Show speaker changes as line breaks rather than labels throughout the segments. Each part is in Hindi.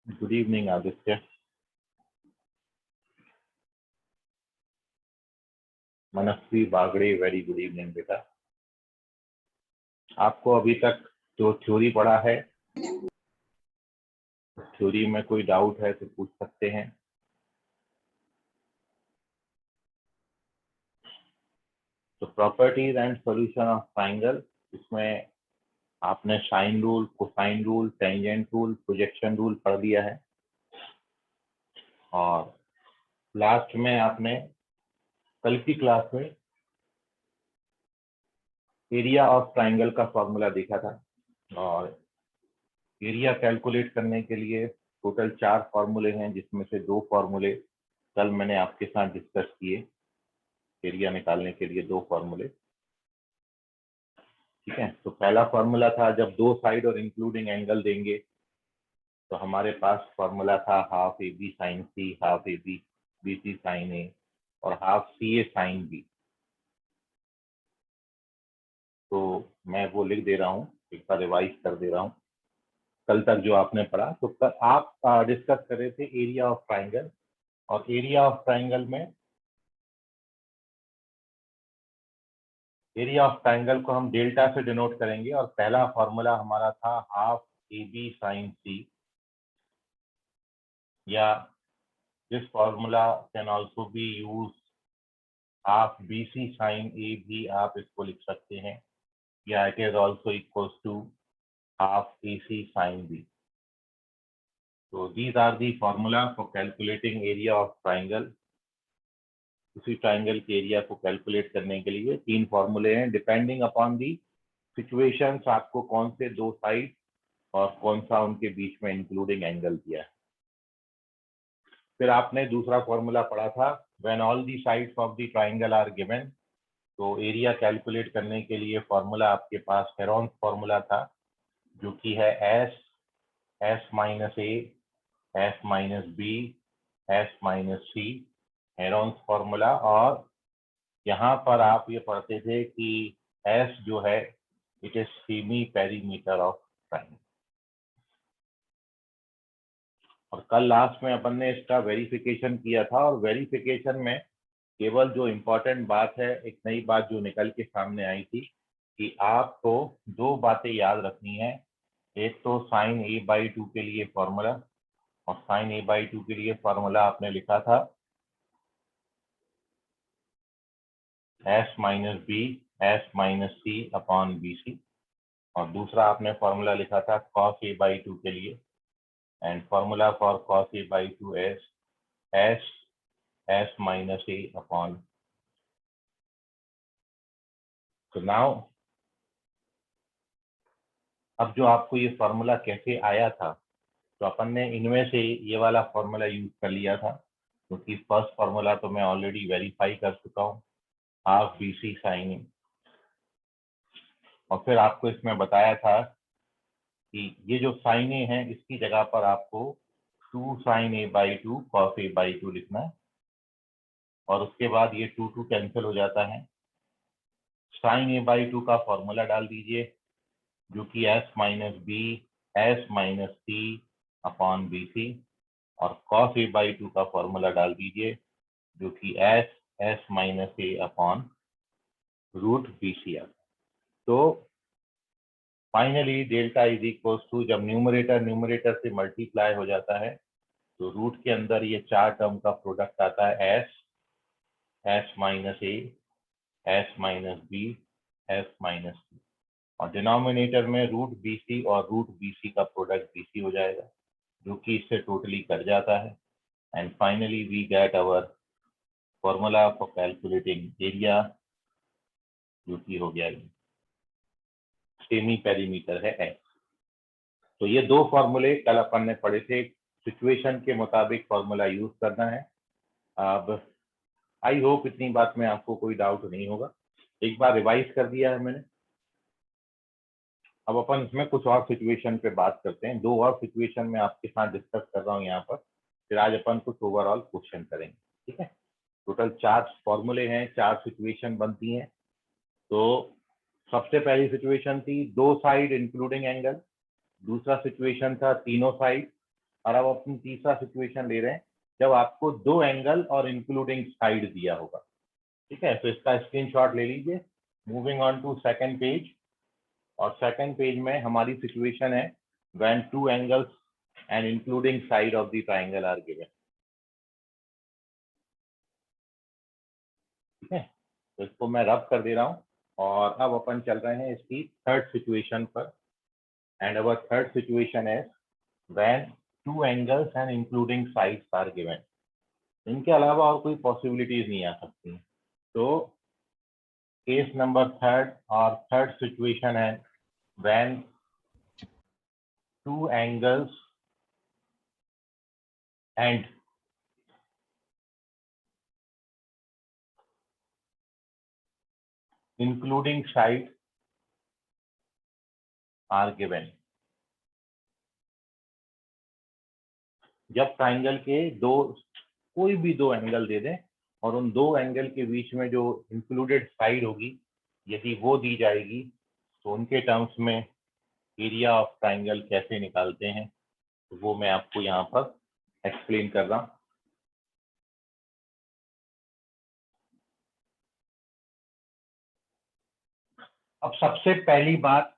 Good evening Aditya. Manasvi Bagde, very good evening बेटा। आपको अभी तक जो थ्योरी पढ़ा है, थ्योरी में कोई डाउट है तो पूछ सकते हैं। तो properties and solution of triangle, इसमें आपने sine rule, cosine rule, tangent rule, projection rule पढ़ लिया है। और लास्ट में आपने कल की क्लास में एरिया ऑफ ट्राइंगल का फॉर्मूला देखा था। और एरिया कैलकुलेट करने के लिए टोटल 4 फॉर्मूले हैं, जिसमें से 2 फॉर्मूले कल मैंने आपके साथ डिस्कस किए। एरिया निकालने के लिए 2 फॉर्मूले, ठीक है। तो पहला फॉर्मूला था जब 2 साइड और इंक्लूडिंग एंगल देंगे, तो हमारे पास फॉर्मूला था half A B sine c, half A b b C sine a और half c a sine B. तो मैं वो लिख दे रहा हूँ, एक बार रिवाइज कर दे रहा हूँ कल तक जो आपने पढ़ा। तो कल आप डिस्कस कर रहे थे एरिया ऑफ ट्राइंगल, और एरिया ऑफ ट्राइंगल में एरिया ऑफ ट्राइंगल को हम डेल्टा से डिनोट करेंगे। और पहला फॉर्मूला हमारा था half A B sine C, या this formula can also be use half B C sine A भी आप इसको लिख सकते हैं, या it is also equals to half A C sine B. तो these are the formula for calculating area of triangle. उसी ट्राइंगल के एरिया को कैलकुलेट करने के लिए 3 फॉर्मूले हैं, डिपेंडिंग अपॉन दी सिचुएशंस आपको कौन से 2 साइड और कौन सा उनके बीच में इंक्लूडिंग एंगल दिया है। फिर आपने दूसरा फॉर्मूला पढ़ा था when all the sides of the triangle are given. तो एरिया कैलकुलेट करने के लिए फॉर्मूला आपके पास हेरोन्स फॉर्मूला था, जो कि है S S minus A S minus B S minus c, Heron's formula. और यहाँ पर आप ये पढ़ते थे कि एस जो है it is semi perimeter of triangle. और कल लास्ट में अपन ने इसका वेरिफिकेशन किया था, और वेरिफिकेशन में केवल जो इम्पोर्टेंट बात है, एक नई बात जो निकल के सामने आई थी कि आपको 2 बातें याद रखनी है। एक तो साइन ए बाई 2 के लिए फॉर्मूला, और साइन ए बाई 2 के लिए फॉर्मूला आपने लिखा था S minus B S minus C upon B C. और दूसरा आपने फॉर्मूला लिखा था कॉस ए बाई 2 के लिए, and formula for cos A by 2 S S S minus a upon. तो नाउ अब जो आपको ये फॉर्मूला कैसे आया था, तो अपन ने इनमें से ये वाला फॉर्मूला यूज कर लिया था, क्योंकि फर्स्ट फॉर्मूला तो मैं ऑलरेडी वेरीफाई कर चुका हूँ, half B C sine a. और फिर आपको इसमें बताया था कि ये जो साइन ए है इसकी जगह पर आपको 2 sine A by 2 cos A by 2 लिखना है। और उसके बाद ये 2 कैंसिल हो जाता है। साइन ए बाई 2 का फॉर्मूला डाल दीजिए, जो कि S minus B S minus C upon B C. और कॉस ए बाई 2 का फॉर्मूला डाल दीजिए, जो कि s S minus a upon root b c आता। तो finally delta is equals to, जब न्यूमरेटर से मल्टीप्लाई हो जाता है तो रूट के अंदर ये 4 टर्म का प्रोडक्ट आता है S S minus A S minus B S minus C, और डिनोमिनेटर में रूट बी सी और रूट बी सी का प्रोडक्ट बी सी हो जाएगा, जो कि इससे टोटली कट जाता है। And finally we get our formula for calculating area, जो कि हो गया सेमी पेरीमीटर है एक्स। तो ये 2 फॉर्मूले कल अपन ने पढ़े थे, सिचुएशन के मुताबिक फॉर्मूला यूज करना है। अब आई होप इतनी बात में आपको कोई डाउट नहीं होगा। एक बार रिवाइज कर दिया है मैंने। अब अपन इसमें कुछ और सिचुएशन पे बात करते हैं, 2 और सिचुएशन में आपके साथ डिस्कस कर रहा हूँ यहाँ पर। फिर आज अपन कुछ ओवरऑल क्वेश्चन करेंगे, ठीक है। टोटल 4 फॉर्मूले हैं, 4 सिचुएशन बनती हैं। तो सबसे पहली सिचुएशन थी 2 साइड इंक्लूडिंग एंगल। दूसरा सिचुएशन था तीनों साइड और अब अपनी तीसरा सिचुएशन ले रहे हैं जब आपको 2 एंगल और इंक्लूडिंग साइड दिया होगा। ठीक है, तो इसका स्क्रीनशॉट ले लीजिए। Moving on to second page, और सेकंड पेज में हमारी सिचुएशन है when 2 angles and including side of the triangle are given. ठीक है, तो इसको मैं रब कर दे रहा हूँ और अब अपन चल रहे हैं इसकी थर्ड सिचुएशन पर। एंड अवर थर्ड सिचुएशन है when 2 angles and including sides are given. इनके अलावा और कोई पॉसिबिलिटीज नहीं आ सकती। तो केस नंबर थर्ड और थर्ड सिचुएशन है when 2 angles and including sides are given। जब ट्राइंगल के कोई भी 2 एंगल दे दें और उन 2 एंगल के बीच में जो इंक्लूडेड साइड होगी यदि वो दी जाएगी तो उनके टर्म्स में एरिया ऑफ ट्राइंगल कैसे निकालते हैं तो वो मैं आपको यहाँ पर एक्सप्लेन कर रहा हूँ। अब सबसे पहली बात,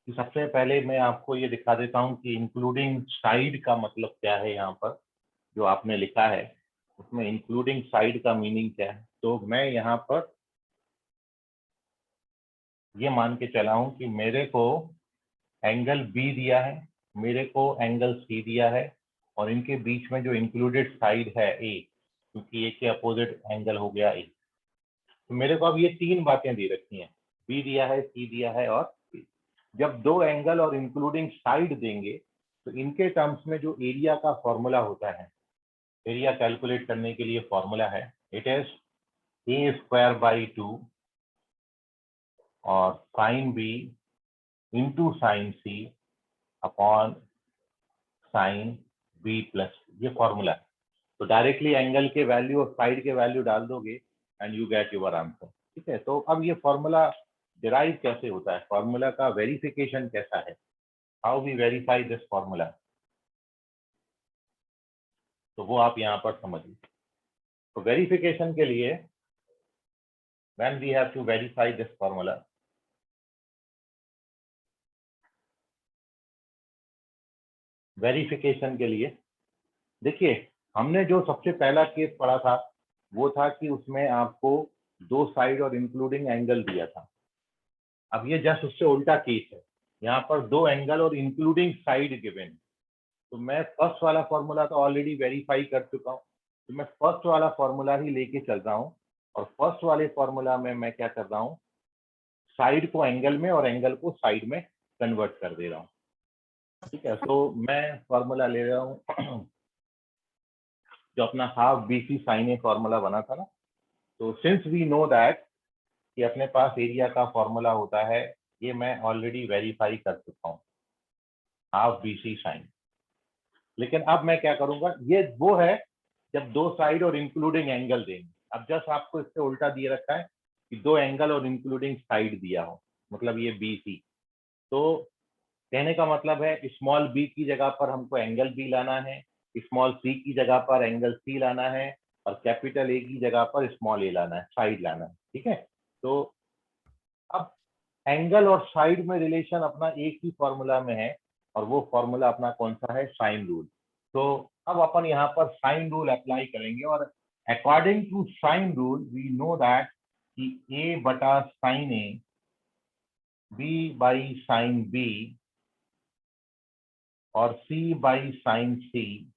सबसे पहले मैं आपको ये दिखा देता हूँ कि इंक्लूडिंग साइड का मतलब क्या है। यहाँ पर जो आपने लिखा है उसमें इंक्लूडिंग साइड का मीनिंग क्या है। तो मैं यहाँ पर ये मान के चला हूं कि मेरे को एंगल बी दिया है, मेरे को एंगल सी दिया है, और इनके बीच में जो इंक्लूडेड साइड है ए, क्योंकि ए के अपोजिट एंगल हो गया ए। तो मेरे को अब ये 3 बातें दे रखी हैं, बी दिया है, सी दिया है और ए। जब 2 एंगल और इंक्लूडिंग साइड देंगे तो इनके टर्म्स में जो एरिया का फॉर्मूला होता है, एरिया कैलकुलेट करने के लिए फॉर्मूला है, इट इज a² 2 और sine B into sine C upon sine B plus, ये फॉर्मूला है। तो डायरेक्टली एंगल के वैल्यू और साइड के वैल्यू डाल दोगे and you get your answer. ठीक है, तो अब ये फॉर्मूला डिराइव कैसे होता है, फॉर्मूला का वेरिफिकेशन कैसा है, how we verify this formula, तो वो आप यहाँ पर समझिए। तो वेरिफिकेशन के लिए when we have to verify this formula, verification के लिए देखिए हमने जो सबसे पहला केस पढ़ा था वो था कि उसमें आपको 2 साइड और इंक्लूडिंग एंगल दिया था। अब ये जस्ट उससे उल्टा केस है, यहाँ पर 2 एंगल और इंक्लूडिंग साइड गिवन। तो मैं फर्स्ट वाला फॉर्मूला तो ऑलरेडी वेरीफाई कर चुका हूँ, तो मैं फर्स्ट वाला फॉर्मूला ही लेके चल रहा हूँ। और फर्स्ट वाले फॉर्मूला में मैं क्या कर रहा हूँ, साइड को एंगल में और एंगल को साइड में कन्वर्ट कर दे रहा हूँ। ठीक है, तो मैं फॉर्मूला ले रहा हूँ जो अपना half BC sign a formula बना था ना। तो सिंस वी नो दैट कि अपने पास एरिया का फॉर्मूला होता है, ये मैं ऑलरेडी वेरीफाई कर चुका हूँ, हाफ BC साइन। लेकिन अब मैं क्या करूंगा, ये वो है जब 2 साइड और इंक्लूडिंग एंगल देंगे। अब जस्ट आपको इससे उल्टा दिए रखा है कि 2 एंगल और इंक्लूडिंग साइड दिया हो, मतलब ये BC। तो कहने का मतलब है स्मॉल b की जगह पर हमको एंगल B लाना है, स्मॉल c की जगह पर एंगल C लाना है, और कैपिटल A की जगह पर स्मॉल a लाना है, साइड लाना है। ठीक है, तो अब एंगल और साइड में रिलेशन अपना एक ही फॉर्मूला में है, और वो फॉर्मूला अपना कौन सा है, साइन रूल। तो अब अपन यहाँ पर साइन रूल अप्लाई करेंगे, और according to sine rule we know that कि a बटा sine A, b by sine B और c बाई साइन सी,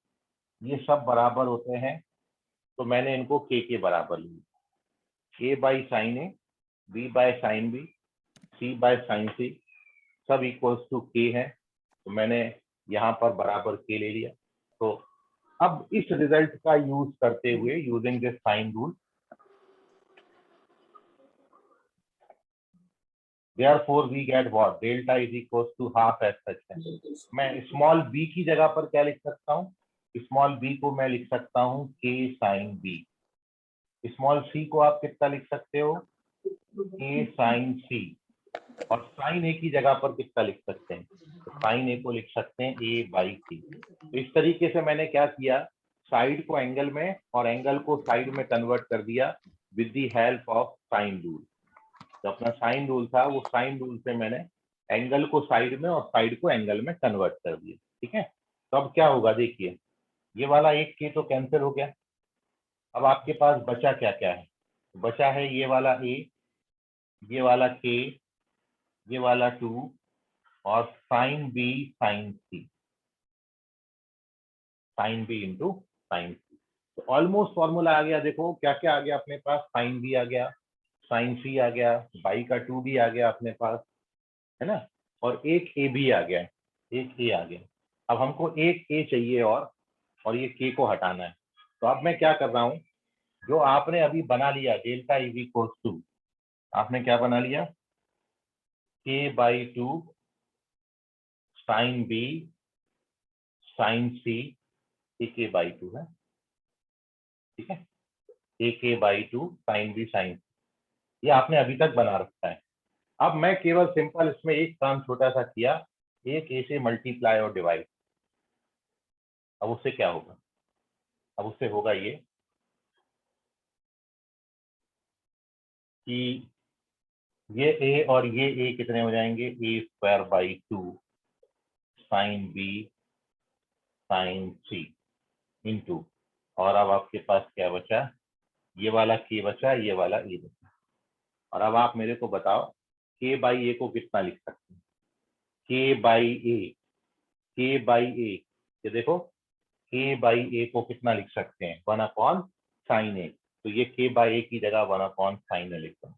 ये सब बराबर होते हैं। तो मैंने इनको k के बराबर लिया, a by sine A, b by sine B, c by sine C, सब इक्वल्स टू k है। तो मैंने यहाँ पर बराबर k ले लिया। तो अब इस रिजल्ट का यूज करते हुए, using this sine rule, therefore we get what, delta is equals to half as such है। मैं स्मॉल b की जगह पर क्या लिख सकता हूँ, स्मॉल b को मैं लिख सकता हूँ k sine b। Small c को आप कितना लिख सकते हो, k साइन c। और साइन ए की जगह पर कितना लिख सकते हैं, तो साइन ए को लिख सकते हैं ए बाई सी। तो इस तरीके से मैंने क्या किया, साइड को एंगल में और एंगल को साइड में कन्वर्ट कर दिया with the help of sine rule. तो अपना साइन रूल था, वो साइन रूल से मैंने एंगल को साइड में और साइड को एंगल में कन्वर्ट कर दिया। ठीक है, तो अब क्या होगा देखिए, ये वाला एक के तो कैंसिल हो गया। अब आपके पास बचा क्या क्या है, बचा है ये वाला ए, ये वाला के, ये वाला 2 और साइन बी साइन सी, साइन बी इंटू साइन सी। तो ऑलमोस्ट फॉर्मूला आ गया। देखो क्या क्या आ गया अपने पास, साइन बी आ गया, साइन सी आ गया, बाई का 2 भी आ गया अपने पास, है ना, और एक ए भी आ गया, एक ए आ गया। अब हमको एक ए चाहिए और ये के को हटाना है। तो अब मैं क्या कर रहा हूँ, जो आपने अभी बना लिया डेल्टा ई वी कोस 2, आपने क्या बना लिया, के बाई 2 साइन बी साइन सी, ए के बाई 2 है, ठीक है, ए के by 2 sine B sine C, ये आपने अभी तक बना रखा है। अब मैं केवल सिंपल इसमें एक काम छोटा सा किया, एक ए से मल्टीप्लाई और डिवाइड। अब उससे क्या होगा, अब उससे होगा ये कि ये ए और ये ए कितने हो जाएंगे, A square by 2 sine B sine C into, और अब आपके पास क्या बचा, ये वाला के बचा, ये वाला ए बचा। और अब आप मेरे को बताओ के बाई ए को कितना लिख सकते हैं, के बाई ए, के बाई ए, ये देखो के बाई ए को कितना लिख सकते हैं, 1 अपॉन साइन ए। तो ये के बाई ए की जगह 1 अपॉन साइन ए लिखता हूँ।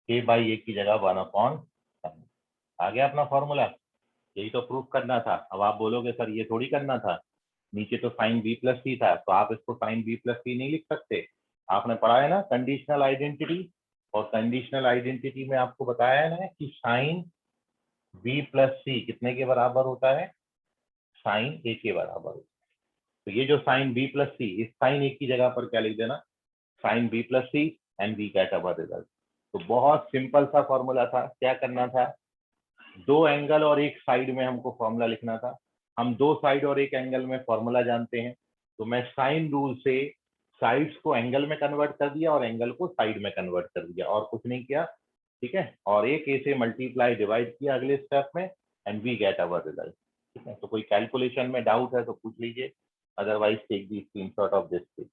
के बाई ए की जगह 1 अपॉन साइन, आ गया अपना फॉर्मूला। यही तो प्रूफ करना था। अब आप बोलोगे सर ये थोड़ी करना था, नीचे तो साइन बी प्लस सी था, तो आप इसको साइन बी प्लस सी नहीं लिख सकते। आपने पढ़ा है ना कंडीशनल आइडेंटिटी, और कंडीशनल आइडेंटिटी में आपको बताया है ना कि साइन बी प्लस सी कितने के बराबर होता है, साइन ए के बराबर होता है। तो ये जो साइन बी प्लस सी, इस साइन ए की जगह पर क्या लिख देना, sine B plus C, and we get our result. तो बहुत सिंपल सा फॉर्मूला था। क्या करना था, दो एंगल और एक साइड में हमको फॉर्मूला लिखना था। हम दो साइड और एक एंगल में फॉर्मूला जानते हैं, तो मैं साइन रूल से साइड्स को एंगल में कन्वर्ट कर दिया और एंगल को साइड में कन्वर्ट कर दिया, और कुछ नहीं किया। ठीक है, और एक ए से मल्टीप्लाई डिवाइड किया अगले स्टेप में, and we get our result. ठीक है, तो कोई कैलकुलेशन में डाउट है तो पूछ लीजिए, otherwise take the screenshot of this.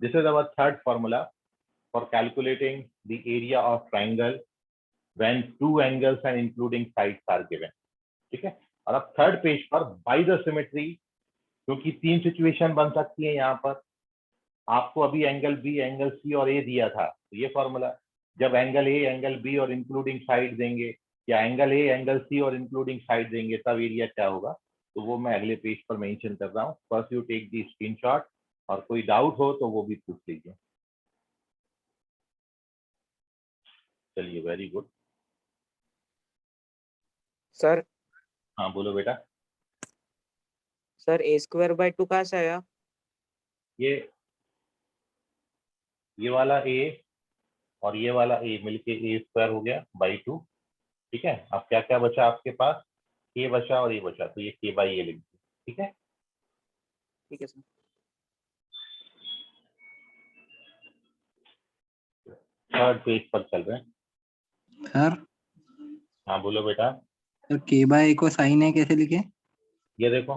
This is our third formula for calculating the area of triangle when two angles and including sides are given। ठीक है, और अब थर्ड पेज पर बाय द सिमेट्री, क्योंकि तीन सिचुएशन बन सकती है यहाँ पर। आपको अभी एंगल बी, एंगल सी और ए दिया था, तो ये फॉर्मूला, जब एंगल ए, एंगल बी और इंक्लूडिंग साइड देंगे, या एंगल ए, एंगल सी और इंक्लूडिंग साइड देंगे, तब एरिया क्या होगा, तो वो मैं अगले पेज पर मेंशन कर रहा हूँ। First you take the screenshot, और कोई डाउट हो तो वो भी पूछ लीजिए। चलिए, वेरी गुड।
सर
हाँ बोलो बेटा।
सर ए स्क्वायर बाय 2 कहाँ से आया?
ये वाला ए और ये वाला ए मिलके ए स्क्वायर हो गया बाई 2। ठीक है, अब क्या क्या बचा आपके पास, ए बचा और ए बचा, तो ये के बाई ए लिख दिया। ठीक है,
ठीक है सर।
थर्ड पेज पर चल रहे हैं।
सर
हाँ बोलो बेटा।
सर के बाय को साइन है कैसे लिखे?
ये देखो,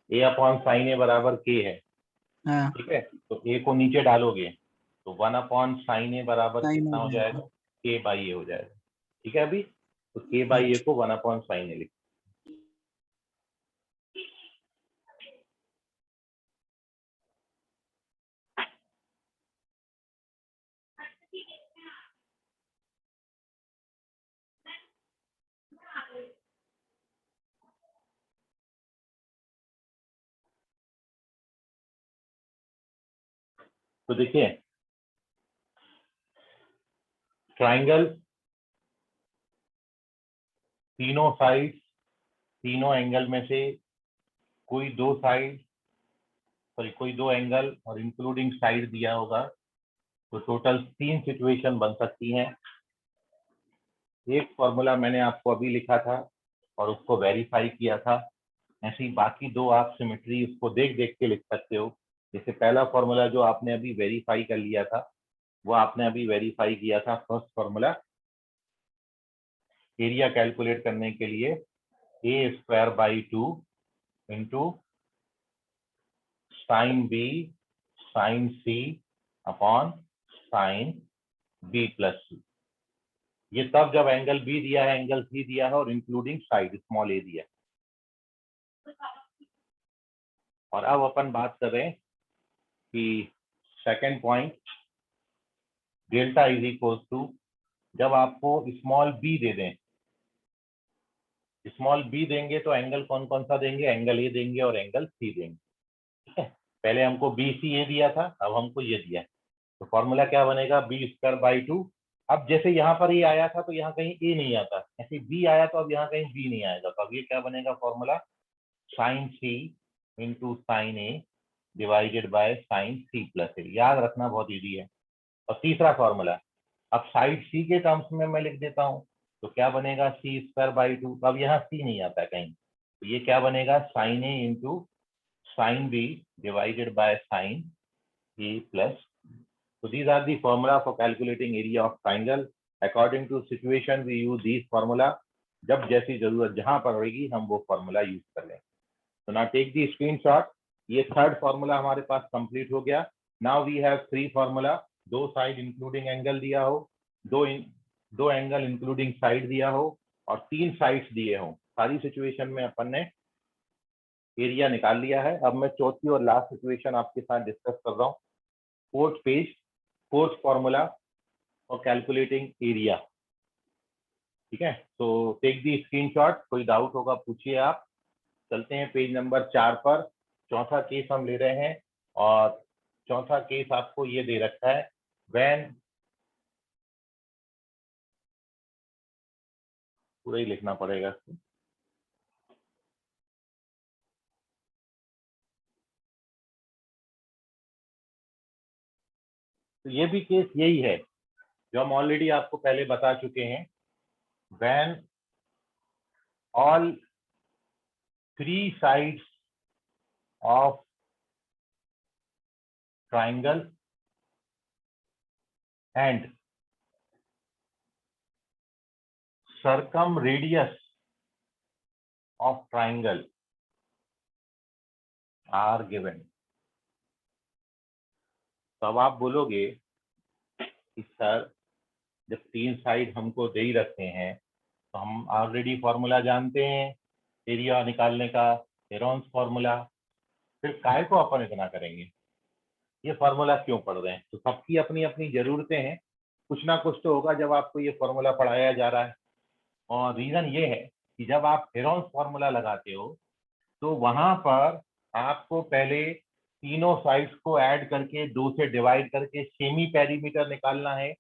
ए अपॉन साइन ए बराबर के है।
हाँ
ठीक है, तो ए को नीचे डालोगे तो 1 अपॉन साइन ए बराबर
साइन
कितना
हो
हो
जाएगा।
जाएगा, के बाई ए हो जाएगा। ठीक है, अभी तो के बाई ए को 1 अपॉन साइन ए लिख। तो देखिए, ट्राइंगल, तीनों साइड, तीनों एंगल में से कोई दो साइड सॉरी कोई 2 एंगल और इंक्लूडिंग साइड दिया होगा, तो टोटल 3 सिचुएशन बन सकती हैं। एक फॉर्मूला मैंने आपको अभी लिखा था और उसको वेरीफाई किया था, ऐसे ही बाकी 2 आप सिमेट्री उसको देख देख के लिख सकते हो। जैसे पहला फॉर्मूला जो आपने अभी वेरीफाई कर लिया था, वो आपने अभी वेरीफाई किया था फर्स्ट फॉर्मूला एरिया कैलकुलेट करने के लिए, A square by 2 into sine B sine C upon sine B plus C. ये तब जब एंगल बी दिया है, एंगल सी दिया है और इंक्लूडिंग साइड स्मॉल ए दिया है। और अब अपन बात कर रहे हैं कि second point delta is equal to, जब आपको स्मॉल बी दे दें, स्मॉल बी देंगे तो एंगल कौन कौन सा देंगे, एंगल ए देंगे और एंगल सी देंगे। ठीक है, पहले हमको बी सी ए दिया था, अब हमको ये दिया है, तो फॉर्मूला क्या बनेगा, बी स्क्वायर बाई 2। अब जैसे यहाँ पर ये आया था तो यहाँ कहीं ए नहीं आता, ऐसे बी आया तो अब यहाँ कहीं बी नहीं आएगा, तो अब ये क्या बनेगा formula, sine C into sine A divided by sine C plus A. याद रखना बहुत ईजी है। और तीसरा फॉर्मूला, अब साइड सी के टर्म्स में मैं लिख देता हूँ, तो क्या बनेगा सी स्क्वायर बाई 2। अब यहाँ सी नहीं आता कहीं, तो ये क्या बनेगा, sine A into sine B divided by sine A plus. So these are the formula for calculating area of triangle. According to situation we use these formula. जब जैसी जरूरत जहां पर होगी हम वो फॉर्मूला यूज कर लें। तो now take the screenshot. ये थर्ड फॉर्मूला हमारे पास कंप्लीट हो गया। Now we have 3 formula, 2 side including angle दिया हो, 2 एंगल इंक्लूडिंग साइड दिया हो और 3 साइड्स दिए हो। सारी सिचुएशन में अपन ने एरिया निकाल लिया है। अब मैं चौथी और लास्ट सिचुएशन आपके साथ डिस्कस कर रहा हूँ। फोर्थ पेज, फोर्थ फॉर्मूला और कैलकुलेटिंग एरिया। ठीक है, तो टेक दी स्क्रीनशॉट, कोई डाउट होगा पूछिए आप। चलते हैं पेज नंबर 4 पर। चौथा केस हम ले रहे हैं और चौथा केस आपको ये दे रखा है, व्हेन, पूरा ही लिखना पड़ेगा इसको। तो ये भी केस यही है जो हम ऑलरेडी आपको पहले बता चुके हैं। When all 3 sides of triangle and circumradius of triangle are given। तो अब आप बोलोगे कि सर जब 3 साइड हमको दे ही रखते हैं तो हम ऑलरेडी फॉर्मूला जानते हैं एरिया निकालने का, हेरोन्स फॉर्मूला, फिर काय को अपन इतना करेंगे, ये फॉर्मूला क्यों पढ़ रहे हैं। तो सबकी अपनी अपनी जरूरतें हैं, कुछ ना कुछ तो होगा जब आपको ये फॉर्मूला पढ़ाया जा रहा है। और रीजन ये है कि जब आप हेरोन्स फॉर्मूला लगाते हो तो वहां पर आपको पहले तीनों साइड्स को ऐड करके 2 से डिवाइड करके सेमी पेरीमीटर निकालना है।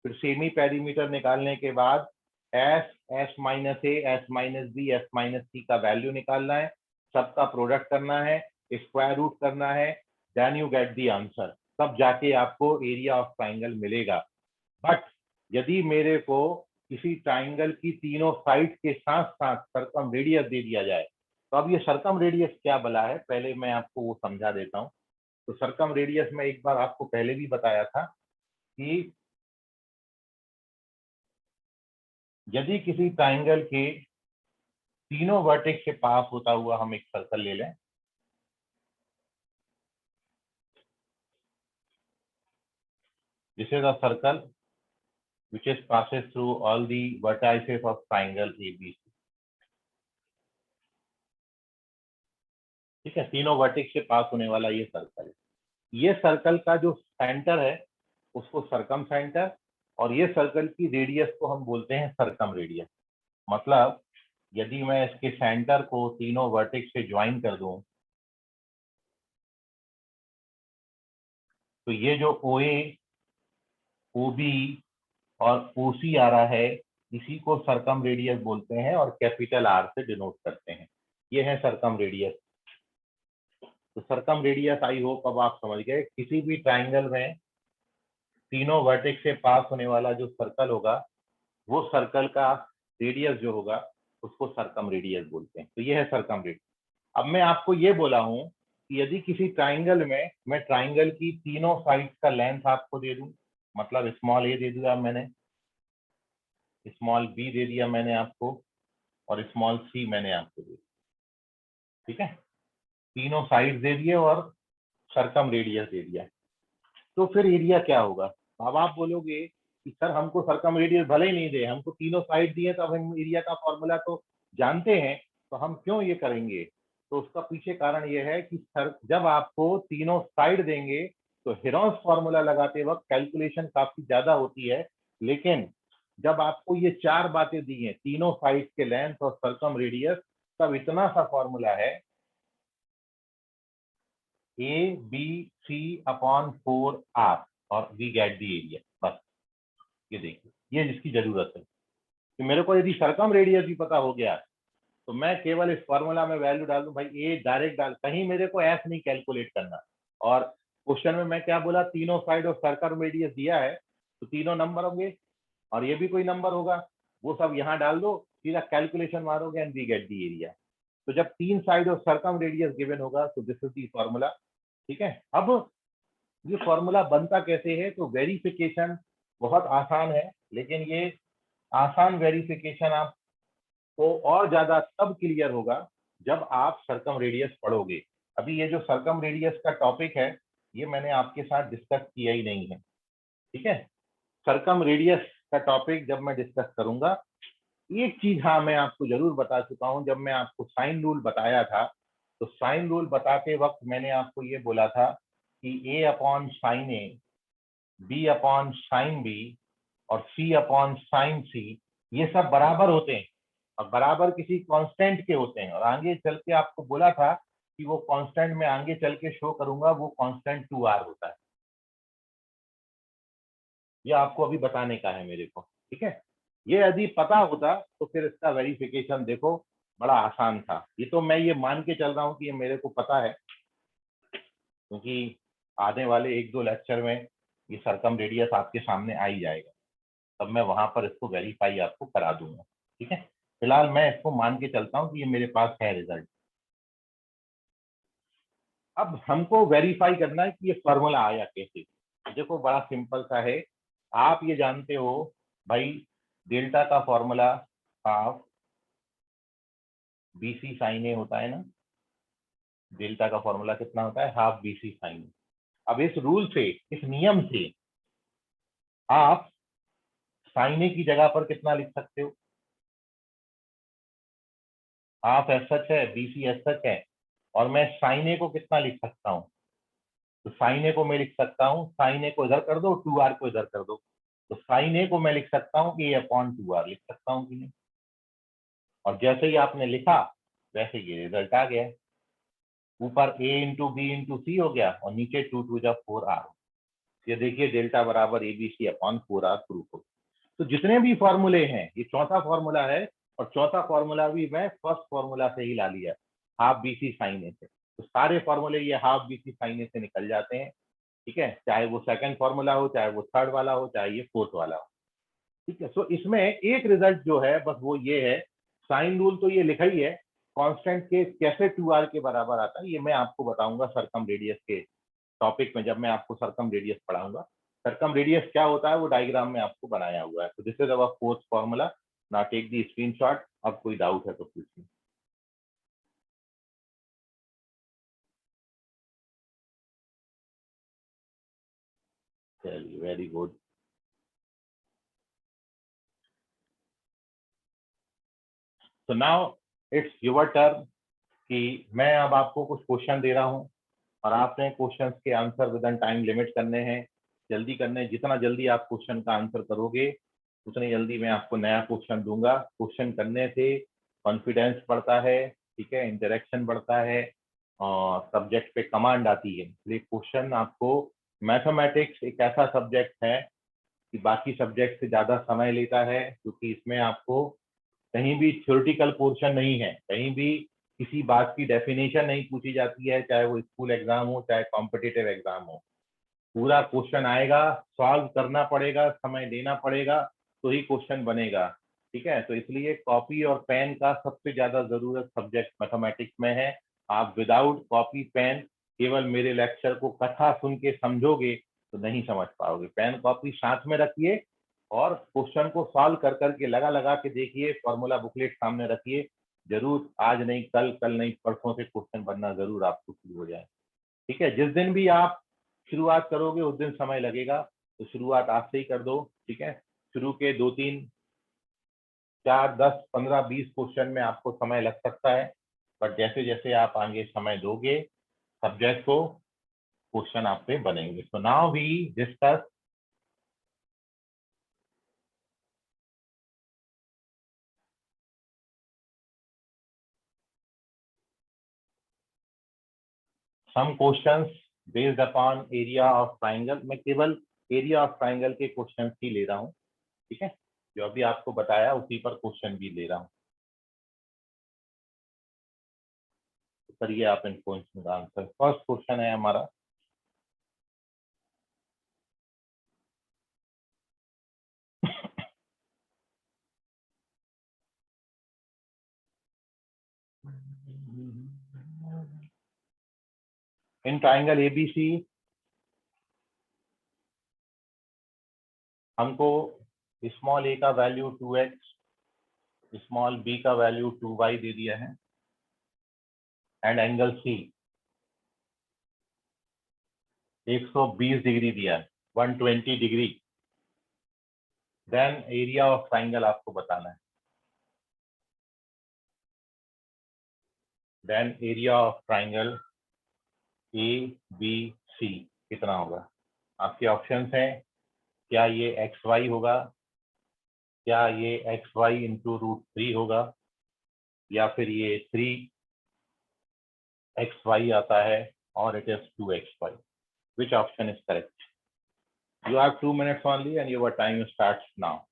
फिर सेमी पेरीमीटर निकालने के बाद एस, एस माइनस ए, S minus B, S minus C का वैल्यू निकालना है, सबका प्रोडक्ट करना है, स्क्वायर रूट करना है, then you get the answer, तब जाके आपको एरिया ऑफ ट्राइंगल मिलेगा। बट यदि मेरे को किसी ट्राइंगल की तीनों साइड के साथ साथ सर्कम रेडियस दे दिया जाए, तो अब ये सर्कम रेडियस क्या बला है, पहले मैं आपको वो समझा देता हूँ। तो सर्कम रेडियस में एक बार आपको पहले भी बताया था कि यदि किसी ट्राइंगल के तीनों वर्टेक्स से पास होता हुआ हम एक सर्कल ले लें, this is a circle which is passes through all the vertices of triangle ABC। ठीक है, तीनों वर्टेक्स से पास होने वाला ये सर्कल है। ये सर्कल का जो सेंटर है उसको सर्कम सेंटर, और ये सर्कल की रेडियस को हम बोलते हैं सर्कम रेडियस। मतलब यदि मैं इसके सेंटर को तीनों वर्टेक्स से ज्वाइन कर दूं, तो ये जो OA, OB और OC आ रहा है, इसी को सर्कम रेडियस बोलते हैं और कैपिटल R से डिनोट करते हैं। ये है सर्कम रेडियस। तो सरकम रेडियस आई होप अब आप समझ गए, किसी भी ट्राइंगल में तीनों वर्टेक्स से पास होने वाला जो सर्कल होगा वो सर्कल का रेडियस जो होगा उसको सरकम रेडियस बोलते हैं। तो ये है सरकम रेडियस। अब मैं आपको ये बोला हूं कि यदि किसी ट्राइंगल में मैं ट्राइंगल की तीनों साइड्स का लेंथ आपको दे दूं, मतलब स्मॉल ए दे दिया मैंने, स्मॉल बी दे दिया मैंने आपको, और स्मॉल सी मैंने आपको दे दिया, ठीक है, तीनों साइड दे दिए और सरकम रेडियस दे दिया, तो फिर एरिया क्या होगा? अब आप बोलोगे कि सर हमको सरकम रेडियस भले ही नहीं दे, हमको तीनों साइड दिए, तो अब हम एरिया का फॉर्मूला तो जानते हैं, तो हम क्यों ये करेंगे? तो उसका पीछे कारण ये है कि सर जब आपको तीनों साइड देंगे तो हेरोन्स फॉर्मूला लगाते वक्त कैलकुलेशन काफी ज्यादा होती है, लेकिन जब आपको ये चार बातें दी हैं, तीनों साइड के लेंथ और सरकम रेडियस, तब इतना सा फॉर्मूला है ABC/4R और वी गेट दी एरिया। बस ये देखिए, ये जिसकी जरूरत है कि मेरे को यदि सरकम रेडियस भी पता हो गया तो मैं केवल इस फॉर्मूला में वैल्यू डाल दूं, भाई ए डायरेक्ट डाल, कहीं मेरे को एस नहीं कैलकुलेट करना। और क्वेश्चन में मैं क्या बोला, तीनों साइड और सरकम रेडियस दिया है तो तीनों नंबर होंगे और ये भी कोई नंबर होगा, वो सब यहाँ डाल दो, सीधा कैलकुलेशन मारोगे and we get the area. तो जब तीन साइड और सरकम रेडियस गिवन होगा तो दिस इज दी फॉर्मूला, ठीक है। अब ये फॉर्मूला बनता कैसे है? तो वेरिफिकेशन बहुत आसान है, लेकिन ये आसान वेरिफिकेशन आपको और ज्यादा तब क्लियर होगा जब आप सरकम रेडियस पढ़ोगे। अभी ये जो सरकम रेडियस का टॉपिक है ये मैंने आपके साथ डिस्कस किया ही नहीं है, ठीक है। सरकम रेडियस का टॉपिक जब मैं डिस्कस करूंगा, एक चीज हाँ मैं आपको जरूर बता चुका हूं, जब मैं आपको साइन रूल बताया था तो साइन रूल बताते वक्त मैंने आपको ये बोला था कि ए अपॉन साइन ए, बी अपॉन साइन बी और सी अपॉन साइन सी ये सब बराबर होते हैं और बराबर किसी कांस्टेंट के होते हैं, और आगे चल के आपको बोला था कि वो कांस्टेंट में आगे चल के शो करूंगा, वो कांस्टेंट 2r होता है। ये आपको अभी बताने का है मेरे को, ठीक है। ये यदि पता होता तो फिर इसका वेरिफिकेशन देखो बड़ा आसान था। ये तो मैं ये मान के चल रहा हूँ कि ये मेरे को पता है, क्योंकि आने वाले एक दो लेक्चर में ये सरकम रेडियस आपके सामने आ ही जाएगा, तब मैं वहां पर इसको वेरीफाई आपको करा दूंगा, ठीक है। फिलहाल मैं इसको मान के चलता हूँ कि ये मेरे पास है रिजल्ट। अब हमको वेरीफाई करना है कि ये फॉर्मूला आया कैसे। देखो बड़ा सिंपल सा है, आप ये जानते हो भाई डेल्टा का फॉर्मूला हाफ BC साइन ए होता है ना, डेल्टा का फॉर्मूला कितना होता है? हाफ BC साइन ए। अब इस रूल से, इस नियम से आप साइन ए की जगह पर कितना लिख सकते हो? हाफ एस सच है, BC एस सच है, और मैं साइन ए को कितना लिख सकता हूँ? तो साइन ए को मैं लिख सकता हूँ, साइन ए को इधर कर दो, 2r को इधर कर दो, तो साइन ए को मैं लिख सकता हूँ कि A/2r लिख सकता हूँ कि नहीं। और जैसे ही आपने लिखा वैसे ये रिजल्ट आ गया, ऊपर A इंटू बी इंटू सी हो गया और नीचे 2×4r। ये देखिए डेल्टा बराबर ABC/4r प्रूफ हो। तो जितने भी फॉर्मूले हैं, ये चौथा फॉर्मूला है और चौथा फॉर्मूला भी मैं फर्स्ट फॉर्मूला से ही ला लिया, हाफ BC साइन ए से। तो सारे फॉर्मूले ये हाफ BC साइन ए से निकल जाते हैं, ठीक है, चाहे वो सेकंड फॉर्मूला हो, चाहे वो थर्ड वाला हो, चाहे ये फोर्थ वाला हो, ठीक है। सो इसमें एक रिजल्ट जो है बस वो ये है, साइन रूल तो ये लिखा ही है, कांस्टेंट के कैसे 2r के बराबर आता है ये मैं आपको बताऊंगा सरकम रेडियस के टॉपिक में, जब मैं आपको सरकम रेडियस पढ़ाऊंगा। सरकम रेडियस क्या होता है वो डायग्राम में आपको बनाया हुआ है। तो this is our fourth formula. ना टेक दी स्क्रीनशॉट। अब कोई डाउट है तो पूछिए। चलिए वेरी गुड। तो नाउ इट्स योर टर्न कि मैं अब आपको कुछ क्वेश्चन दे रहा हूं और आपने क्वेश्चन के answer with in time limit करने हैं, जल्दी करने हैं। जितना जल्दी आप क्वेश्चन का आंसर करोगे उतनी जल्दी मैं आपको नया क्वेश्चन दूंगा। क्वेश्चन करने से कॉन्फिडेंस बढ़ता है, ठीक है, इंटरेक्शन बढ़ता है और सब्जेक्ट पे कमांड आती है। इसलिए क्वेश्चन आपको, मैथमेटिक्स एक ऐसा सब्जेक्ट है कि बाकी सब्जेक्ट से ज्यादा समय लेता है, क्योंकि इसमें आपको कहीं भी थ्योरेटिकल पोर्शन नहीं है, कहीं भी किसी बात की डेफिनेशन नहीं पूछी जाती है, चाहे वो स्कूल एग्जाम हो चाहे कॉम्पिटिटिव एग्जाम हो। पूरा क्वेश्चन आएगा, सॉल्व करना पड़ेगा, समय देना पड़ेगा, तो ही क्वेश्चन बनेगा। ठीक है, तो इसलिए कॉपी और पेन का सबसे ज्यादा जरूरत सब्जेक्ट मैथमेटिक्स में है। आप विदाउट कॉपी पेन केवल मेरे लेक्चर को कथा सुन के समझोगे तो नहीं समझ पाओगे। पेन कॉपी साथ में रखिए और क्वेश्चन को सॉल्व कर करके लगा लगा के देखिए, फॉर्मूला बुकलेट सामने रखिए। जरूर आज नहीं कल, कल नहीं परसों से क्वेश्चन बनना जरूर आपको शुरू हो जाए। ठीक है, जिस दिन भी आप शुरुआत करोगे उस दिन समय लगेगा, तो शुरुआत आज से ही कर दो। ठीक है, शुरू के 2 3 4 10 15 20 क्वेश्चन में आपको समय लग सकता है, पर जैसे जैसे आप आगे समय दोगे सब्जेक्ट को, क्वेश्चन आप पे बनेंगे। So now we discuss some questions based upon area of triangle। मैं केवल एरिया ऑफ ट्राइंगल के क्वेश्चन ही ले रहा हूँ। ठीक है, जो अभी आपको बताया उसी पर क्वेश्चन भी ले रहा हूँ। करिए आप इन क्वेश्चन का आंसर। फर्स्ट क्वेश्चन है हमारा, इन ट्राइंगल एबीसी हमको स्मॉल ए का वैल्यू 2x, स्मॉल बी का वैल्यू 2y दे दिया है, एंड एंगल सी 120 डिग्री दिया है, 120 degree. Then area of triangle आपको बताना है। Then area of triangle A B C कितना होगा? आपके ऑप्शंस हैं, क्या ये एक्स वाई होगा, क्या ये एक्स वाई इंटू √3 होगा, या फिर ये 3xy आता है और it is 2xy। Which option is correct? You have 2 minutes only and your time starts now.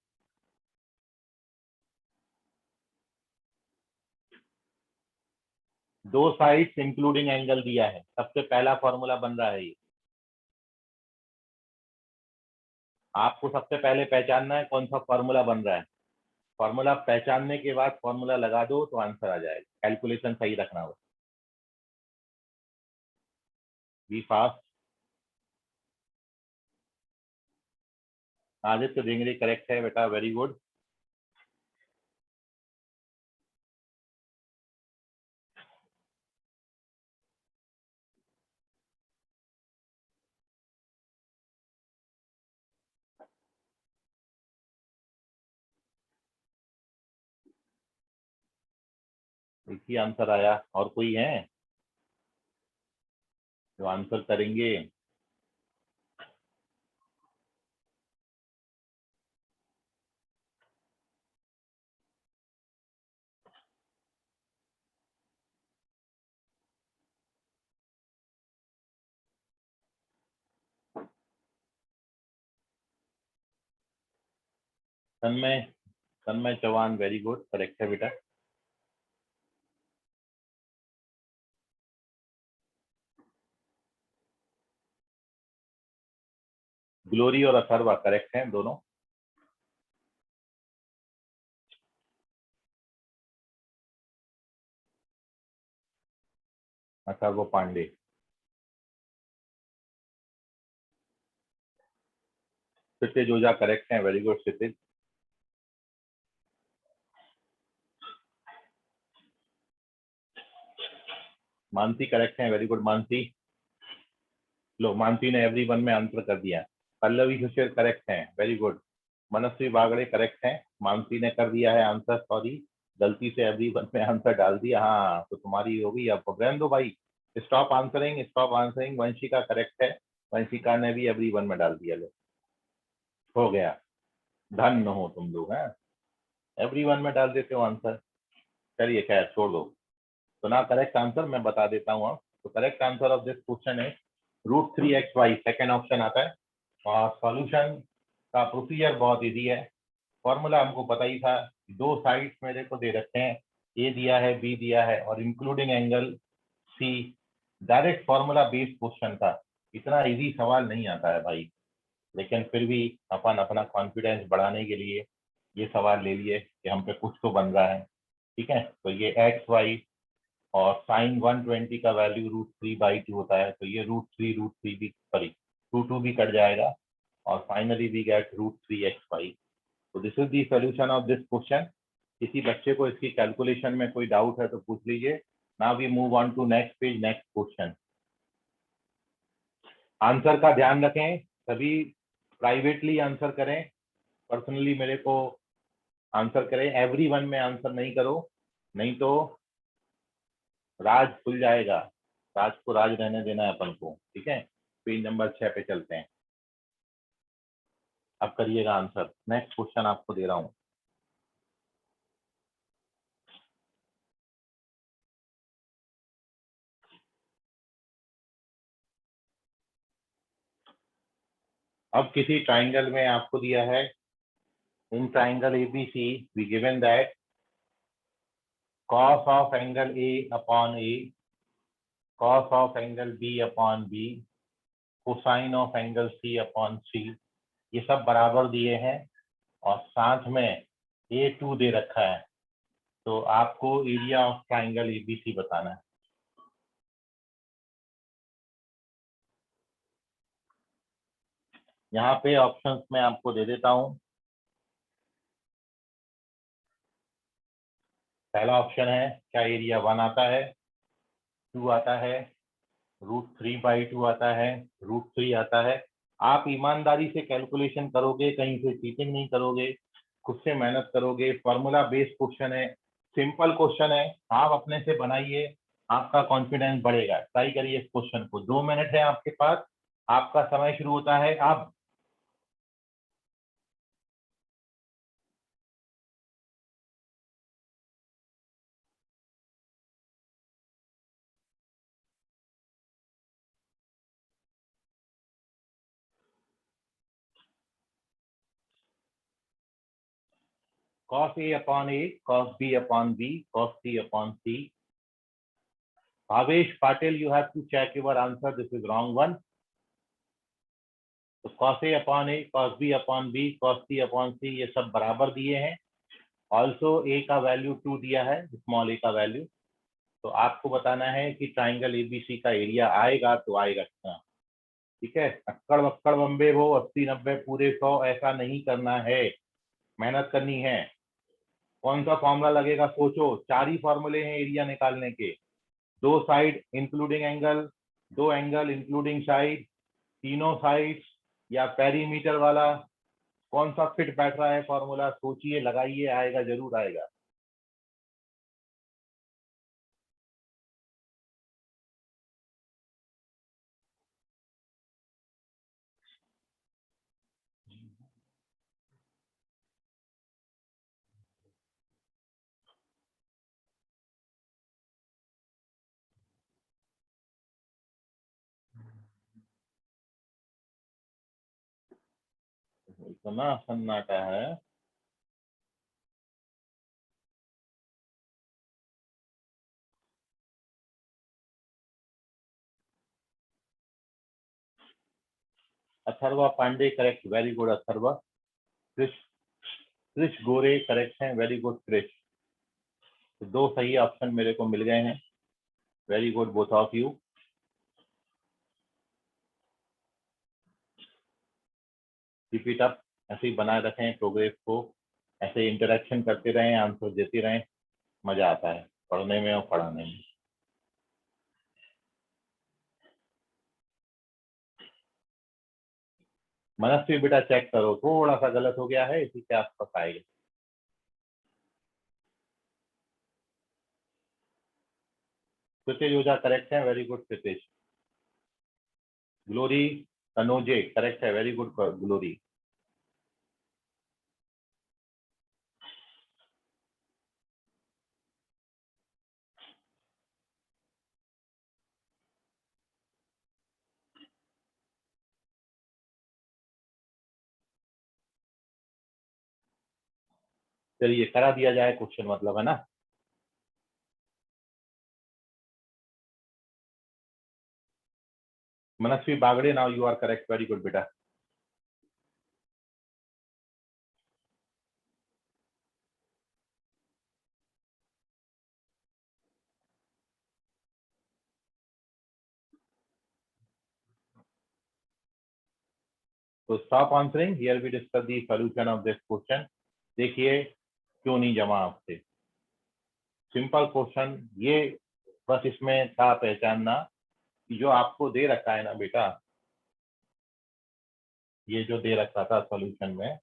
दो साइड्स इंक्लूडिंग एंगल दिया है, सबसे पहला फॉर्मूला बन रहा है ये। आपको सबसे पहले पहचानना है कौन सा फॉर्मूला बन रहा है। फॉर्मूला पहचानने के बाद फॉर्मूला लगा दो तो आंसर आ जाएगा। कैलकुलेशन सही रखना होगा। Be fast. Aditya Dingri correct है बेटा, वेरी गुड। एक ही आंसर आया, और कोई है जो आंसर करेंगे? तन्मय चौहान, वेरी गुड, करेक्ट है बेटा। ग्लोरी और अथर्वा करेक्ट हैं दोनों। अथर्व पांडे। क्षितिज ओझा करेक्ट हैं, वेरी गुड क्षितिज। मानसी करेक्ट हैं, वेरी गुड मानसी। लो, मानसी ने एवरीवन में आंसर कर दिया। पल्लवी सुशील करेक्ट हैं, वेरी गुड। मनस्वी बागड़े करेक्ट हैं, मानसी ने कर दिया है आंसर, सॉरी गलती से एवरीवन में आंसर डाल दिया। हाँ, तो तुम्हारी होगी अब। रहने दो भाई, stop answering, stop answering. Vanshika correct है, वंशिका ने भी एवरीवन में डाल दिया। लो, हो गया। धन्य हो तुम लोग हैं, एवरीवन में डाल देते हो आंसर। चलिए खैर छोड़ दो। तो ना करेक्ट आंसर मैं बता देता हूँ आप। तो correct answer of this question है √3xy, सेकेंड ऑप्शन आता है। और सॉल्यूशन का प्रोसीजर बहुत इजी है। फॉर्मूला हमको पता ही था। दो साइड्स मेरे को दे रखे हैं, ए दिया है, बी दिया है और including angle C. Direct formula based question था, इतना इजी सवाल नहीं आता है भाई, लेकिन फिर भी अपन अपना कॉन्फिडेंस बढ़ाने के लिए ये सवाल ले लिए कि हम पे कुछ तो बन रहा है। ठीक है, तो ये एक्स वाई और साइन 120 का वैल्यू √3/2 होता है, तो ये √3 भी, सॉरी 2 भी कट जाएगा और फाइनली वी गेट √3xy। तो this is the solution of this question. किसी बच्चे को इसकी कैलकुलेशन में कोई डाउट है तो पूछ लीजिए। Now we move on to next page, next question. Answer का ध्यान रखें, सभी प्राइवेटली आंसर करें, पर्सनली मेरे को आंसर करें, एवरीवन में आंसर नहीं करो, नहीं तो राज खुल जाएगा। राज को राज रहने देना है अपन को। ठीक है, पेज नंबर 6 पे चलते हैं। अब करिएगा आंसर, नेक्स्ट क्वेश्चन आपको दे रहा हूं। अब किसी ट्राइंगल में आपको दिया है, in triangle ABC we given that cos of angle A upon A, cos of angle B upon B, cosine of angle C upon C, ये सब बराबर दिए हैं और साथ में A2 दे रखा है। तो आपको एरिया ऑफ ट्राइंगल एबीसी बताना है। यहाँ पे ऑप्शंस में आपको दे देता हूं। पहला ऑप्शन है, क्या एरिया 1 आता है, 2 आता है, √3/2 आता है, √3 आता है। आप ईमानदारी से कैलकुलेशन करोगे, कहीं से चीटिंग नहीं करोगे, खुद से मेहनत करोगे। फॉर्मूला बेस्ड क्वेश्चन है, सिंपल क्वेश्चन है, आप अपने से बनाइए, आपका कॉन्फिडेंस बढ़ेगा। ट्राई करिए इस क्वेश्चन को। 2 मिनट है आपके पास, आपका समय शुरू होता है अब। cos A upon A, cos B upon B, cos C upon C. Bhavesh Patel, you have to check your answer. This is wrong one. तो cos A upon A, cos B upon B, cos C upon C ये सब बराबर दिए हैं। ऑल्सो A का वैल्यू 2 दिया है, स्मॉल a का वैल्यू। तो आपको बताना है कि ट्राइंगल एबीसी का एरिया आएगा तो आएगा कितना। ठीक है, अक्कड़ बक्कड़ बम्बे वो 80 90 पूरे 100 ऐसा नहीं करना है, मेहनत करनी है। कौन सा फॉर्मूला लगेगा सोचो, 4 ही फॉर्मूले हैं एरिया निकालने के। 2 side including angle, 2 angle including side, तीनों साइड्स या पेरीमीटर वाला, कौन सा फिट बैठ रहा है फॉर्मूला, सोचिए, लगाइए, आएगा, जरूर आएगा। इतना सन्नाटा है। Atharva Pandey correct, very good Atharva. Krish Krish Gore correct है, वेरी गुड क्रिश। तो 2 सही ऑप्शन मेरे को मिल गए हैं, very good both of you. Keep it up, ऐसे ही बनाए रखें प्रोग्रेस को, ऐसे इंटरेक्शन करते रहें, आंसर देते रहें, मजा आता है पढ़ने में और पढ़ाने में। मनस्वी बेटा चेक करो, थोड़ा सा गलत हो गया है, इसी के आसपास आएगा। क्षितिज ओझा करेक्ट है, very good Kshitij. Glory Tanoje correct है, वेरी गुड ग्लोरी। चलिए करा दिया जाए क्वेश्चन, मतलब है ना। Manasvi Bagde, now you are correct, very good बेटा। तो stop answering, here we discuss the solution of this question. देखिए क्यों नहीं जमा आपसे, सिंपल क्वेश्चन ये, बस इसमें था पहचानना कि जो आपको दे रखा है ना बेटा, ये जो दे रखा था सॉल्यूशन में,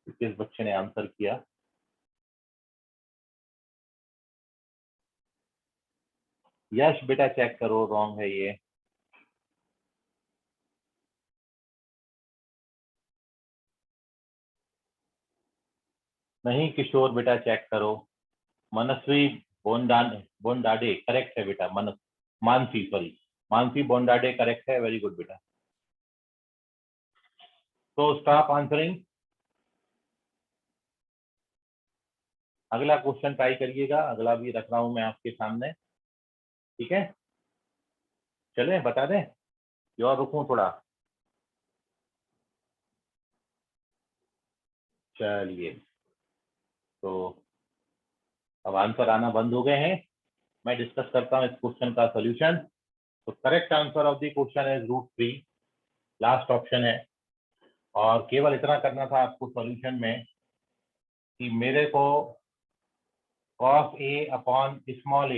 किस बच्चे ने आंसर किया, यश बेटा चेक करो, रॉन्ग है ये। नहीं किशोर बेटा चेक करो। मनस्वी बोंडाडे करेक्ट है बेटा। मानसी सॉरी, मानसी बोंडाडे करेक्ट है, वेरी गुड बेटा। तो स्टॉप आंसरिंग, अगला क्वेश्चन ट्राई करिएगा, अगला भी रख रहा हूं मैं आपके सामने, ठीक है। चले बता दें कि और रुकूं थोड़ा, चलिए। तो अब आंसर आना बंद हो गए हैं, मैं डिस्कस करता हूं इस क्वेश्चन का सॉल्यूशन। तो correct answer of the question is √3, last option है। और केवल इतना करना था आपको सॉल्यूशन में कि मेरे को cos a अपॉन स्मॉल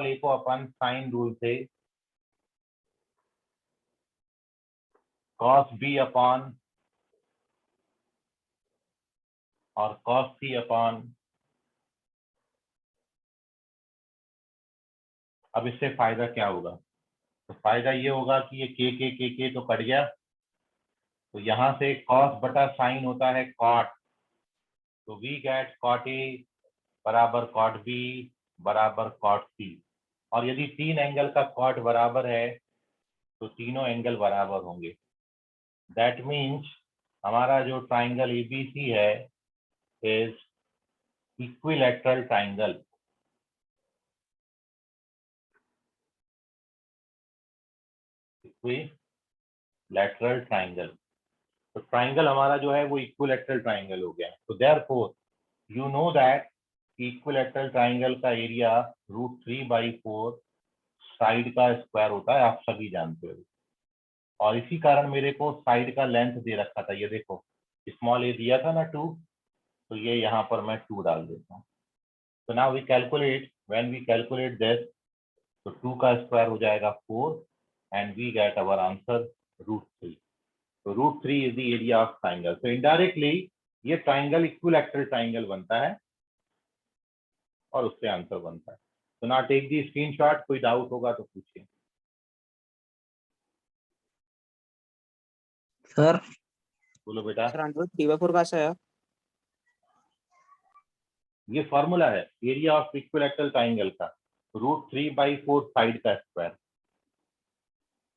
ए को अपन साइन रूल से cos b अपॉन और cos c अपॉन, अब इससे फायदा क्या होगा, तो फायदा ये होगा कि ये के तो कट गया, तो यहाँ से cos बटा साइन होता है cot, तो वी गेट cot a बराबर cot b बराबर cot c। और यदि तीन एंगल का cot बराबर है तो तीनों एंगल बराबर होंगे। दैट मीन्स हमारा जो ट्राइंगल एबीसी है is equilateral triangle. Equilateral triangle, तो ट्राइंगल हमारा जो है वो इक्विलैटरल ट्राइंगल हो गया। तो therefore you know that equilateral triangle का एरिया √3/4 साइड का स्क्वायर होता है, आप सभी जानते हो। और इसी कारण मेरे को साइड का लेंथ दे रखा था, ये देखो स्मॉल ए दिया था ना 2, तो ये यहाँ पर मैं 2 डाल देता हूँ। तो now we calculate, when we calculate this, तो 2 का स्क्वायर हो जाएगा 4 and we get our answer √3। तो √3 is the area of triangle. तो इनडायरेक्टली ये ट्राइंगल इक्विलैटरल ट्राइंगल बनता है और उससे आंसर बनता है। तो ना टेक दी स्क्रीनशॉट, कोई डाउट होगा तो पूछिए।
सर
बोलो बेटा।
सर आंसर 3/4 कहाँ से आया?
ये फॉर्मूला है एरिया ऑफ इक्विलैटरल ट्राइंगल का, √3/4 साइड का स्क्वायर।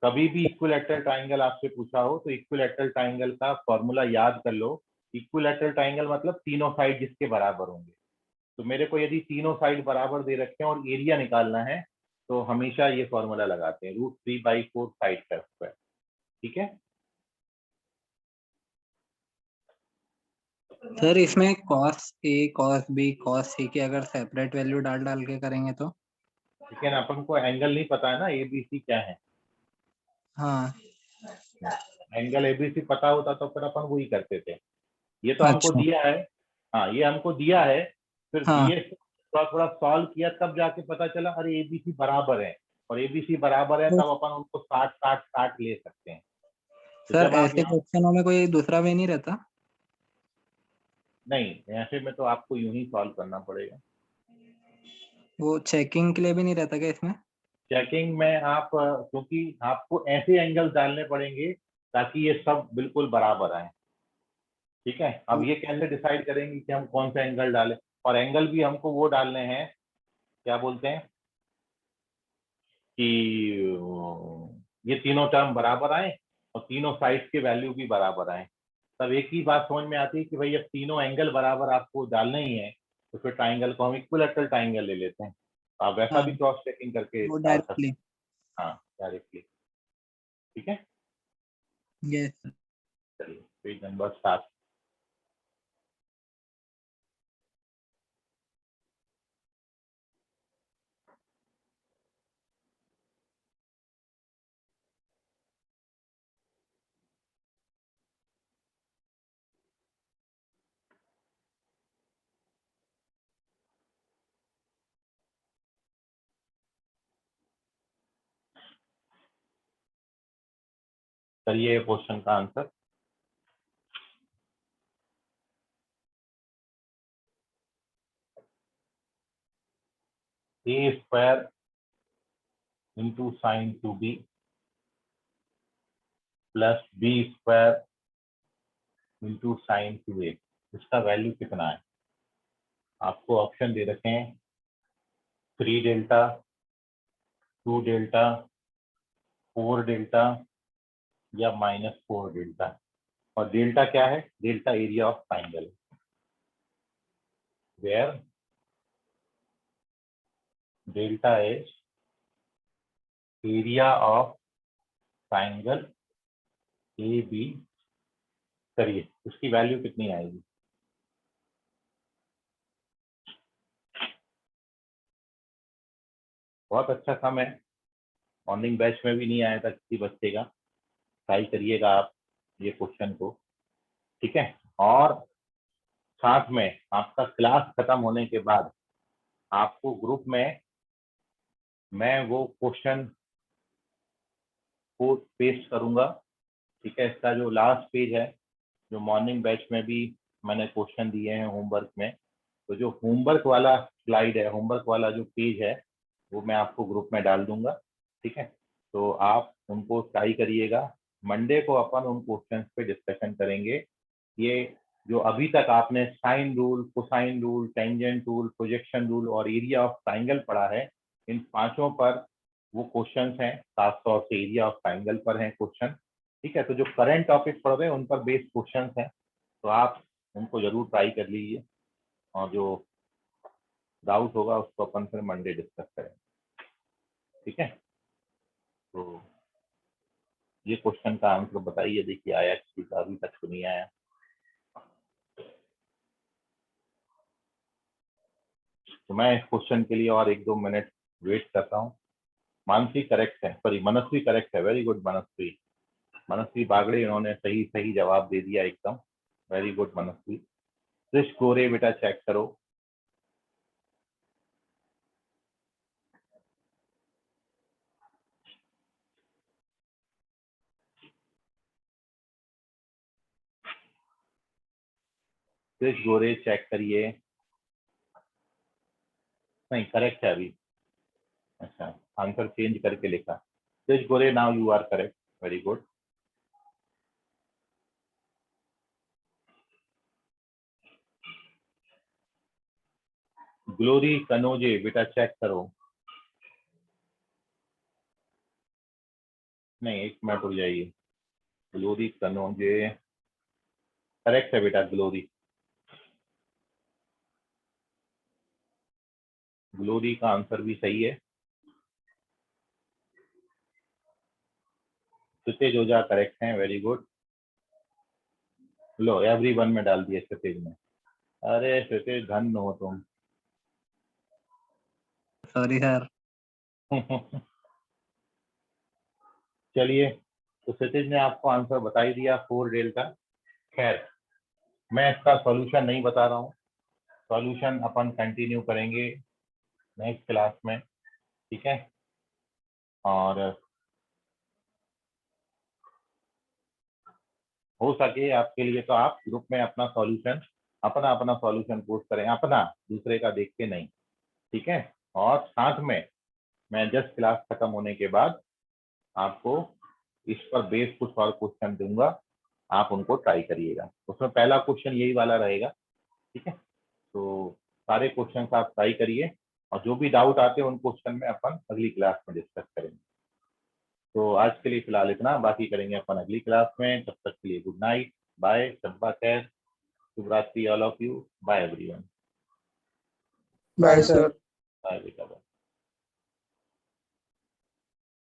कभी भी इक्विलैटरल ट्राइंगल आपसे पूछा हो तो इक्विलैटरल ट्राइंगल का फॉर्मूला याद कर लो। इक्विलैटरल ट्राइंगल मतलब तीनों साइड जिसके बराबर होंगे। तो मेरे को यदि तीनों साइड बराबर दे रखे हैं और एरिया निकालना है तो हमेशा ये फॉर्मूला लगाते हैं, √3/4 साइड का स्क्वायर, ठीक है।
सर इसमें cos a cos b cos c की अगर सेपरेट वैल्यू डाल डाल के करेंगे तो?
लेकिन अपन को एंगल नहीं पता है ना एबीसी क्या है।
हाँ
एंगल एबीसी पता होता तो फिर अपन वही करते थे। ये तो हमको
अच्छा
दिया है, हाँ ये हमको दिया है, फिर
हाँ
दिए थोड़ा थोड़ा सॉल्व किया तब जाके पता चला अरे एबीसी बराबर है, और एबीसी बराबर है
तो
तब अपन उनको 60-60-60 ले सकते हैं। तो
सर
जब आप
ऐसे
यहाँ,
क्वेश्चनों में कोई दूसरा वे नहीं रहता?
नहीं ऐसे में तो आपको यूं ही सॉल्व करना पड़ेगा।
वो चेकिंग के लिए भी नहीं रहता क्या इसमें?
चेकिंग में आप क्योंकि आपको ऐसे एंगल डालने पड़ेंगे ताकि ये सब बिल्कुल बराबर आए, ठीक है। अब ये कैसे डिसाइड करेंगे कि हम कौन सा एंगल डालें, और एंगल भी हमको वो डालने हैं, क्या बोलते हैं कि ये तीनों टर्म बराबर आए और तीनों साइड्स के वैल्यू भी बराबर आए। तब एक ही बात समझ में आती है कि भाई अब तीनों एंगल बराबर आपको डालने ही है, तो फिर ट्राइंगल को हम इक्विलैटरल ट्राइंगल ले लेते हैं। आप वैसा
हाँ
भी क्रॉस चेकिंग करके
वो
डाल सकते
डायरेक्टली।
हैं, हाँ डायरेक्टली। ठीक है,
यस
चलिए पेज नंबर 7। करिए क्वेश्चन का answer. A square into sine 2b plus B square into sine 2a, इसका वैल्यू कितना है? आपको ऑप्शन दे रखे हैं 3 डेल्टा, 2 डेल्टा, 4 डेल्टा या -4 डेल्टा। और डेल्टा क्या है? Delta area of triangle, where delta is area of triangle A B. करिए, उसकी वैल्यू कितनी आएगी? बहुत अच्छा सम है, मॉर्निंग बैच में भी नहीं आया था किसी बच्चे का। ट्राई करिएगा आप ये क्वेश्चन को, ठीक है। और साथ में आपका क्लास खत्म होने के बाद आपको ग्रुप में मैं वो क्वेश्चन को पेस्ट करूंगा, ठीक है। इसका जो लास्ट पेज है, जो मॉर्निंग बैच में भी मैंने क्वेश्चन दिए हैं होमवर्क में, तो जो होमवर्क वाला स्लाइड है, होमवर्क वाला जो पेज है, वो मैं आपको ग्रुप में डाल दूंगा, ठीक है। तो आप उनको ट्राई करिएगा। मंडे को अपन उन क्वेश्चन पे डिस्कशन करेंगे। ये जो अभी तक आपने sine rule, cosine rule, tangent rule, projection rule और एरिया ऑफ ट्राइंगल पढ़ा है, इन पांचों पर वो क्वेश्चंस हैं। खासतौर से एरिया ऑफ ट्राइंगल पर हैं क्वेश्चन, ठीक है। तो जो करंट टॉपिक पढ़ रहे हैं उन पर बेस्ड क्वेश्चंस हैं, तो आप उनको जरूर ट्राई कर लीजिए। और जो डाउट होगा उसको अपन फिर मंडे डिस्कस करेंगे, ठीक है। तो ये क्वेश्चन का आंसर बताइए, देखिए आया किसी का? अभी तक तो नहीं आया। तो मैं इस क्वेश्चन के लिए और 1-2 मिनट वेट करता हूँ। मानसी करेक्ट है, सॉरी मनस्वी करेक्ट है। वेरी गुड मनस्वी, मनस्वी बागड़े, इन्होंने सही सही जवाब दे दिया एकदम। वेरी गुड मनस्वी। कृष गोरे बेटा चेक करो। कृष गोरे चेक करिए। नहीं, करेक्ट है अभी। अच्छा, आंसर चेंज करके लिखा। Krish Gore, now you are correct, very good. Glory Kanoje बेटा चेक करो। नहीं, 1 मिनट रुक जाइए। ग्लोरी कनोजे करेक्ट है बेटा। ग्लोरी, ग्लोरी का आंसर भी सही है। क्षितिज ओझा करेक्ट है, वेरी गुड। लो, एवरीवन में डाल दिया क्षितिज में। अरे क्षितिज, धन्य हो तुम।
Sorry sir.
चलिए, तो क्षितिज ने आपको आंसर बता ही दिया 4 डेल्टा। खैर, मैं इसका सॉल्यूशन नहीं बता रहा हूँ, सॉल्यूशन अपन कंटिन्यू करेंगे नेक्स्ट क्लास में, ठीक है। और हो सके आपके लिए तो आप ग्रुप में अपना सॉल्यूशन, अपना अपना सॉल्यूशन पोस्ट करें, अपना, दूसरे का देख के नहीं, ठीक है। और साथ में मैं जस्ट क्लास खत्म होने के बाद आपको इस पर बेस कुछ और क्वेश्चन दूंगा, आप उनको ट्राई करिएगा। उसमें पहला क्वेश्चन यही वाला रहेगा, ठीक है। तो सारे क्वेश्चन आप ट्राई करिए, और जो भी डाउट आते हैं उन क्वेश्चन में अपन अगली क्लास में डिस्कस करेंगे। तो आज के लिए फिलहाल इतना, बाकी करेंगे अपन अगली क्लास में। तब तक के लिए गुड नाइट, बाय, शब्बा खैर, शुभ रात्रि all of you, bye everyone.
Bye sir.
Bye बेटा, बाय।